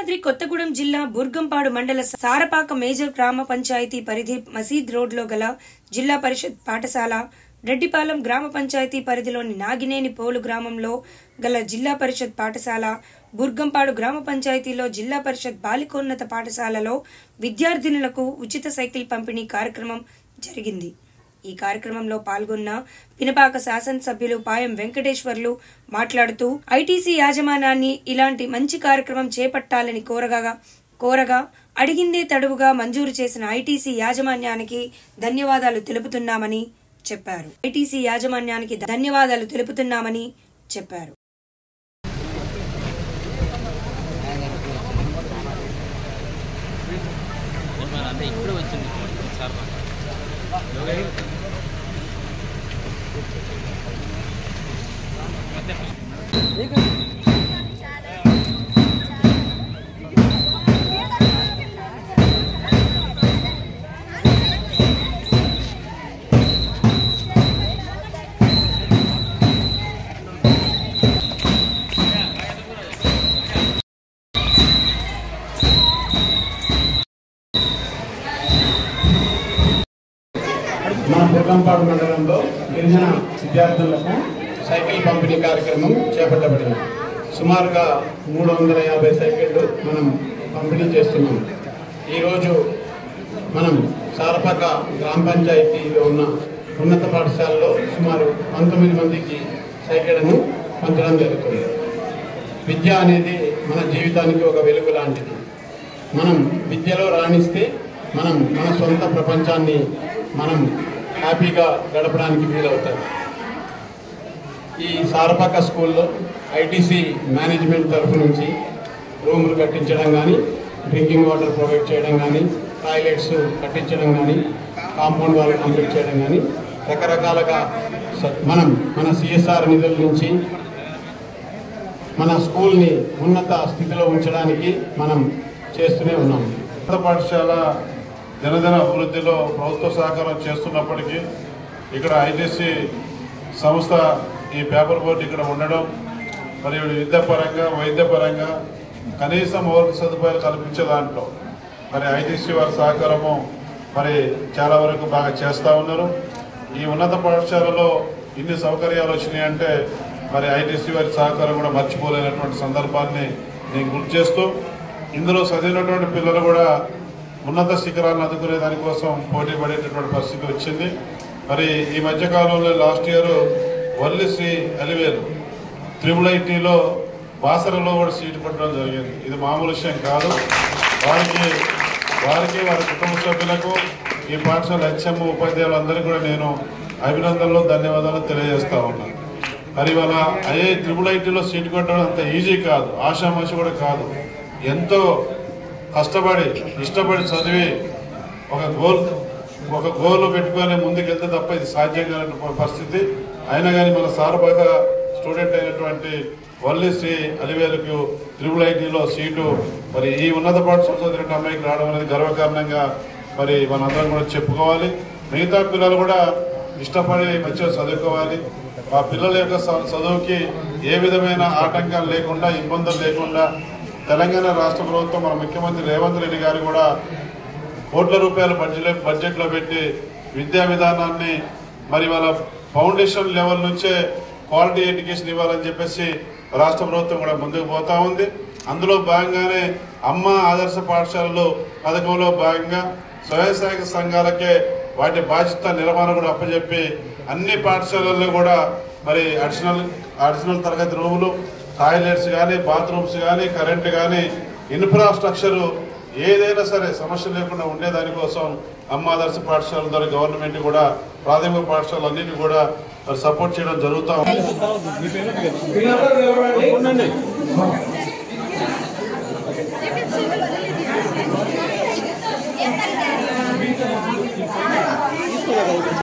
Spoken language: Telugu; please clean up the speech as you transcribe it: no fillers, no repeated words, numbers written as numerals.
భద్రాద్రి కొత్తగూడెం జిల్లా బుర్గంపాడు మండల సారపాక మేజర్ గ్రామ పంచాయతీ పరిధి మసీద్ రోడ్లో గల జిల్లా పరిషత్ పాఠశాల, రెడ్డిపాలెం గ్రామ పంచాయతీ పరిధిలోని నాగినేని పోలు గ్రామంలో గల జిల్లా పరిషత్ పాఠశాల, బుర్గంపాడు గ్రామ పంచాయతీలో జిల్లా పరిషత్ బాలికోన్నత పాఠశాలలో విద్యార్థినులకు ఉచిత సైకిల్ పంపిణీ కార్యక్రమం జరిగింది. ఈ కార్యక్రమంలో పాల్గొన్న పినపాక శాసనసభ్యులు పాయం వెంకటేశ్వర్లు మాట్లాడుతూ ఐటీసీ యాజమాన్యాన్ని ఇలాంటి మంచి కార్యక్రమం చేపట్టాలని కోరగా అడిగిందే తడువుగా మంజూరు చేసిన ఐటీసీ యాజమాన్యానికి ధన్యవాదాలు తెలుపుతున్నామని చెప్పారు. ఐటీసీ యాజమాన్యానికి ధన్యవాదాలు తెలుపుతున్నామని చెప్పారు. మన బుర్గంపాడు మండలంలో గిరిజన విద్యార్థులకు సైకిల్ పంపిణీ కార్యక్రమం చేపట్టబడింది. సుమారుగా 350 సైకిళ్లు మనం పంపిణీ చేస్తున్నాం. ఈరోజు మనం సారపాక గ్రామ పంచాయతీలో ఉన్న ఉన్నత పాఠశాలలో సుమారు 19 మందికి సైకిళ్లను పంచడం జరుగుతుంది. విద్య అనేది మన జీవితానికి ఒక వెలుగు లాంటిది. మనం విద్యలో రాణిస్తే మనం మన సొంత ప్రపంచాన్ని మనం హ్యాపీగా గడపడానికి వీలవుతుంది. ఈ సారపాక స్కూల్లో ఐటీసీ మేనేజ్మెంట్ తరఫు నుంచి రూములు కట్టించడం కానీ, డ్రింకింగ్ వాటర్ ప్రొవైడ్ చేయడం కానీ, టాయిలెట్స్ కట్టించడం కానీ, కాంపౌండ్ వాల్ కంప్లీట్ చేయడం కానీ రకరకాలుగా మన సిఎస్ఆర్ నిధుల నుంచి మన స్కూల్ని ఉన్నత స్థితిలో ఉంచడానికి మనం చేస్తూనే ఉన్నాం. ఉన్నత పాఠశాల దినదిన అభివృద్ధిలో ప్రభుత్వ సహకారం చేస్తున్నప్పటికీ ఇక్కడ ఐటీసీ సంస్థ ఈ పేపర్ బోర్డు ఇక్కడ ఉండడం, మరియు విద్యాపరంగా వైద్యపరంగా కనీసం మౌలిక సదుపాయాలు కల్పించే దాంట్లో మరి ఐటీసీ వారి సహకారము మరి చాలా వరకు బాగా చేస్తూ ఉన్నారు. ఈ ఉన్నత పాఠశాలలో ఇన్ని సౌకర్యాలు వచ్చినాయంటే మరి ఐటీసీ వారి సహకారం కూడా మర్చిపోలేనటువంటి సందర్భాన్ని నేను గుర్తు చేస్తూ, ఇందులో చదివినటువంటి పిల్లలు కూడా ఉన్నత శిఖరాలను అందుకునే దానికోసం పోటీ పడేటటువంటి పరిస్థితి వచ్చింది. మరి ఈ మధ్యకాలంలో లాస్ట్ ఇయర్ వల్లిశ్రీ అలివేలు IIITలో బాసరలో కూడా సీటు పట్టడం జరిగింది. ఇది మామూలు విషయం కాదు. వారికి వారి కుటుంబ సభ్యులకు ఈ పాఠశాల హెచ్ఎం ఉపాధ్యాయులందరికీ కూడా నేను అభినందనలు ధన్యవాదాలు తెలియజేస్తా ఉన్నాను. మరి ఇవాళ IITలో సీటు కొట్టడం అంత ఈజీ కాదు, ఆషామాషి కూడా కాదు. ఎంతో కష్టపడి ఇష్టపడి చదివి ఒక గోల్ పెట్టుకొని ముందుకెళ్తే తప్ప ఇది సాధ్యం కాని పరిస్థితి. అయినా కానీ మన సారపాక స్టూడెంట్ అయినటువంటి వల్లిశ్రీ అలివేలుకు IIITలో సీటు మరి ఈ ఉన్నత పాఠశాల చదివిన అమ్మాయికి రావడం అనేది గర్వకారణంగా మరి మనందరం కూడా చెప్పుకోవాలి. మిగతా పిల్లలు కూడా ఇష్టపడి మంచిగా చదువుకోవాలి. ఆ పిల్లల యొక్క చదువుకి ఏ విధమైన ఆటంకాలు లేకుండా, ఇబ్బందులు లేకుండా తెలంగాణ రాష్ట్ర ప్రభుత్వం మన ముఖ్యమంత్రి రేవంత్ రెడ్డి గారు కూడా కోట్ల రూపాయల బడ్జెట్లో పెట్టి విద్యా విధానాన్ని మరి వాళ్ళ ఫౌండేషన్ లెవెల్ నుంచే క్వాలిటీ ఎడ్యుకేషన్ ఇవ్వాలని చెప్పేసి రాష్ట్ర ప్రభుత్వం కూడా ముందుకు పోతా ఉంది. అందులో భాగంగానే అమ్మ ఆదర్శ పాఠశాలలు పథకంలో భాగంగా స్వయం సహాయక సంఘాలకే వాటి బాధ్యత నిర్వహణ కూడా అప్పచెప్పి అన్ని పాఠశాలల్లో కూడా మరి అడిషనల్ తరగతి రూములు, టాయిలెట్స్ కానీ, బాత్రూమ్స్ కానీ, కరెంటు కానీ, ఇన్ఫ్రాస్ట్రక్చరు ఏదైనా సరే సమస్య లేకుండా ఉండేదానికోసం అమ్మ ఆదర్శ పాఠశాల ద్వారా గవర్నమెంట్ కూడా ప్రాథమిక పాఠశాలలు అన్నింటినీ కూడా సపోర్ట్ చేయడం జరుగుతూ ఉంది.